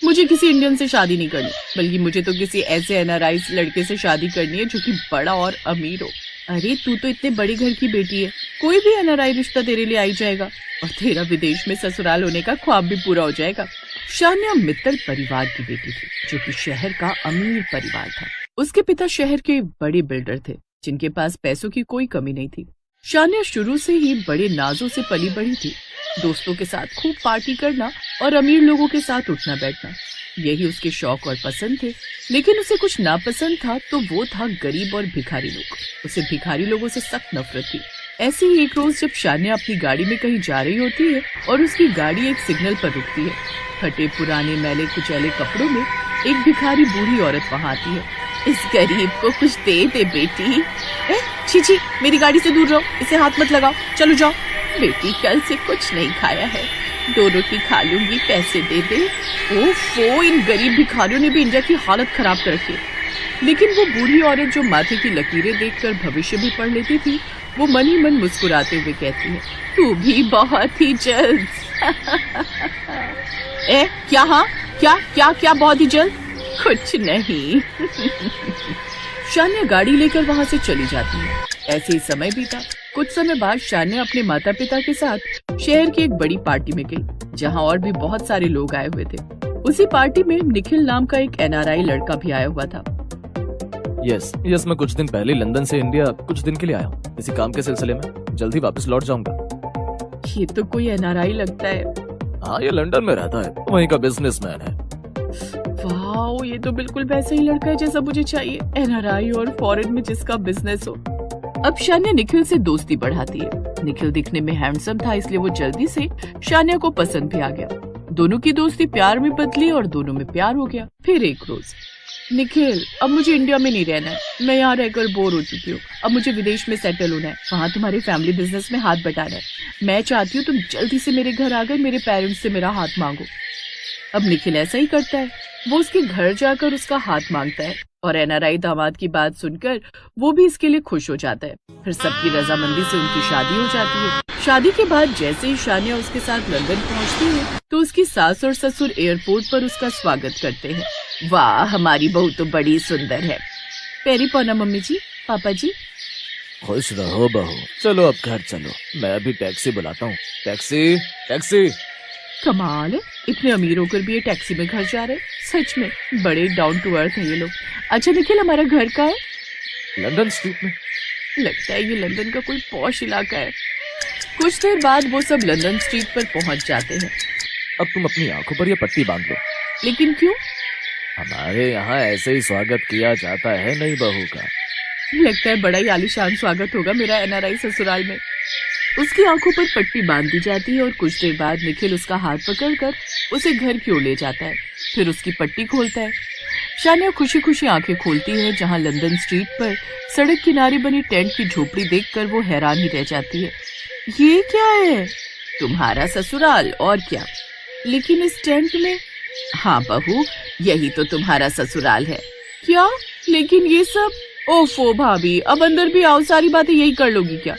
मुझे किसी इंडियन से शादी नहीं करनी, बल्कि मुझे तो किसी ऐसे एनआरआई लड़के से शादी करनी है जो कि बड़ा और अमीर हो। अरे तू तो इतने बड़े घर की बेटी है, कोई भी एनआरआई रिश्ता तेरे लिए आई जाएगा और तेरा विदेश में ससुराल होने का ख्वाब भी पूरा हो जाएगा। शान्या मित्तल परिवार की बेटी थी, जो कि शहर का अमीर परिवार था। उसके पिता शहर के बड़े बिल्डर थे, जिनके पास पैसों की कोई कमी नहीं थी। शान्या शुरू से ही बड़े नाजों से पली बढ़ी थी। दोस्तों के साथ खूब पार्टी करना और अमीर लोगों के साथ उठना बैठना, यही उसके शौक और पसंद थे। लेकिन उसे कुछ नापसंद था, तो वो था गरीब और भिखारी लोग। उसे भिखारी लोगों से सख्त नफरत थी। ऐसे ही एक रोज जब शान्या अपनी गाड़ी में कहीं जा रही होती है और उसकी गाड़ी एक सिग्नल पर रुकती है, फटे पुराने मैले कुचैले कपड़ों में एक भिखारी बूढ़ी औरत वहाँ आती है। इस गरीब को कुछ दे दे बेटी। छी, मेरी गाड़ी से दूर रहो, इसे हाथ मत लगाओ, चलो जाओ। बेटी कल से कुछ नहीं खाया है, 2 रोटी खा लूंगी, पैसे दे दे। ओफो, इन गरीब भिखारियों ने भी इंडिया की हालत खराब कर रखी है। लेकिन वो बूढ़ी औरत जो माथे की लकीरें देखकर भविष्य भी पढ़ लेती थी, वो मन ही मन मुस्कुराते हुए कहती है, तू भी बहुत ही जल्द। क्या? हाँ क्या बहुत ही जल्द? कुछ नहीं। शान्या गाड़ी लेकर वहाँ से चली जाती है। ऐसे ही समय बीता। कुछ समय बाद शान्या अपने माता पिता के साथ शहर की एक बड़ी पार्टी में गई, जहाँ और भी बहुत सारे लोग आए हुए थे। उसी पार्टी में निखिल नाम का एक एनआरआई लड़का भी आया हुआ था। यस, मैं कुछ दिन पहले लंदन से इंडिया कुछ दिन के लिए आया हूँ, इसी काम के सिलसिले में। जल्दी वापस लौट जाऊंगा। ये तो कोई एनआरआई लगता है। हाँ, ये लंदन में रहता है, वहीं का बिजनेसमैन है। वाओ, ये तो बिल्कुल वैसा ही लड़का है जैसा मुझे चाहिए, एनआरआई और फॉरेन में जिसका बिजनेस हो। अब शान्या निखिल से दोस्ती बढ़ाती है। निखिल दिखने में हैंडसम था, इसलिए वो जल्दी से शान्या को पसंद भी आ गया। दोनों की दोस्ती प्यार में बदली और दोनों में प्यार हो गया। फिर एक रोज, निखिल, अब मुझे इंडिया में नहीं रहना है, मैं यहाँ रहकर बोर हो चुकी हूँ। अब मुझे विदेश में सेटल होना है, वहाँ तुम्हारे फैमिली बिजनेस में हाथ बटाना है। मैं चाहती हूँ तुम जल्दी से मेरे घर आकर मेरे पेरेंट्स से मेरा हाथ मांगो। अब निखिल ऐसा ही करता है, वो उसके घर जाकर उसका हाथ मांगता है और एनआरआई दामाद की बात सुनकर वो भी इसके लिए खुश हो जाता है। फिर सबकी रजामंदी से उनकी शादी हो जाती है। शादी के बाद जैसे ही शान्या उसके साथ लंदन पहुंचती है, तो उसकी सास और ससुर एयरपोर्ट पर उसका स्वागत करते हैं। वाह, हमारी बहू तो बड़ी सुंदर है। पैरी पौना मम्मी जी, पापा जी। खुश रहो बहू। चलो अब घर चलो, मैं अभी टैक्सी बुलाता हूँ। टैक्सी। कमाल है, इतने अमीर होकर भी ये टैक्सी में घर जा रहे। सच में बड़े डाउन टू अर्थ है ये लोग। अच्छा निखिल, हमारा घर कहाँ है? लंदन स्ट्रीट में। लगता है ये लंदन का कोई पॉश इलाका है। कुछ देर बाद वो सब लंदन स्ट्रीट पर पहुंच जाते हैं। अब तुम अपनी आंखों पर ये पट्टी बांध लो। लेकिन क्यों? हमारे यहाँ ऐसे ही स्वागत किया जाता है नई बहू का। लगता है बड़ा ही आलीशान स्वागत होगा मेरा एनआरआई ससुराल में। उसकी आंखों पर पट्टी बांध दी जाती है और कुछ देर बाद निखिल उसका हाथ पकड़कर उसे घर की ओर ले जाता है। फिर उसकी पट्टी खोलता है। शान्या खुशी खुशी आंखें खोलती है, जहां लंदन स्ट्रीट पर सड़क किनारे बनी टेंट की झोपड़ी देखकर वो हैरान ही रह जाती है। ये क्या है? तुम्हारा ससुराल, और क्या? लेकिन इस टेंट में? हाँ बहू, यही तो तुम्हारा ससुराल है। क्या? लेकिन ये सब? ओफो भाभी, अब अंदर भी आओ, सारी बातें यही कर लोगी क्या?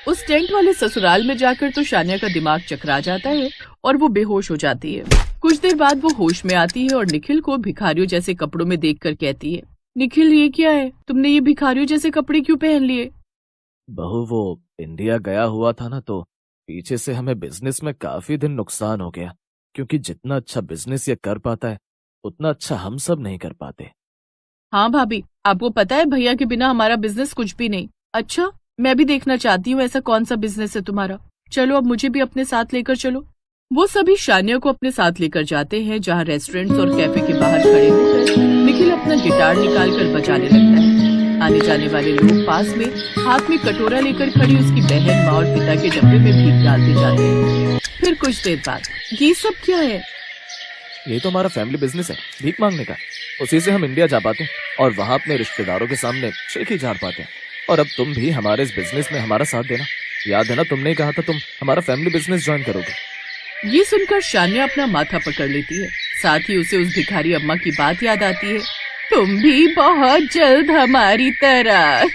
उस टेंट वाले ससुराल में जाकर तो शान्या का दिमाग चकरा जाता है और वो बेहोश हो जाती है। कुछ देर बाद वो होश में आती है और निखिल को भिखारियों जैसे कपड़ों में देखकर कहती है, निखिल ये क्या है? तुमने ये भिखारियों जैसे कपड़े क्यों पहन लिए? बहू, वो इंडिया गया हुआ था ना, तो पीछे से हमें बिजनेस में काफी दिन नुकसान हो गया, क्योंकि जितना अच्छा बिजनेस ये कर पाता है उतना अच्छा हम सब नहीं कर पाते। हाँ भाभी, आपको पता है भैया के बिना हमारा बिजनेस कुछ भी नहीं। अच्छा, मैं भी देखना चाहती हूँ ऐसा कौन सा बिजनेस है तुम्हारा। चलो अब मुझे भी अपने साथ लेकर चलो। वो सभी शान्या को अपने साथ लेकर जाते हैं, जहाँ रेस्टोरेंट्स और कैफे के बाहर खड़े होकर निखिल अपना गिटार निकालकर बजाने लगता है। आने जाने वाले लोग पास में हाथ में कटोरा लेकर खड़ी उसकी बहन, माँ और पिता के डब्बे में भीख डालते जाते हैं। फिर कुछ देर बाद, ये सब क्या है? ये तो हमारा फैमिली बिजनेस है, भीख मांगने का। उसी से हम इंडिया जा पाते हैं और वहाँ अपने रिश्तेदारों के सामने शेखी झाड़ पाते हैं। और अब तुम भी हमारे इस बिजनेस में हमारा साथ देना। याद है ना, तुमने कहा था तुम हमारा फैमिली बिजनेस ज्वाइन करोगे। ये सुनकर शान्या अपना माथा पकड़ लेती है। साथ ही उसे उस भिखारी अम्मा की बात याद आती है, तुम भी बहुत जल्द हमारी तरह।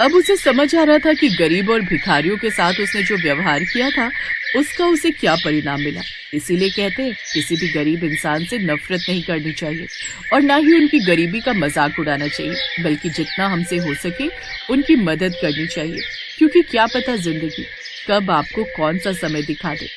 अब उसे समझ आ रहा था कि गरीब और भिखारियों के साथ उसने जो व्यवहार किया था उसका उसे क्या परिणाम मिला। इसीलिए कहते हैं किसी भी गरीब इंसान से नफरत नहीं करनी चाहिए और ना ही उनकी गरीबी का मजाक उड़ाना चाहिए, बल्कि जितना हमसे हो सके उनकी मदद करनी चाहिए, क्योंकि क्या पता जिंदगी कब आपको कौन सा समय दिखा दे।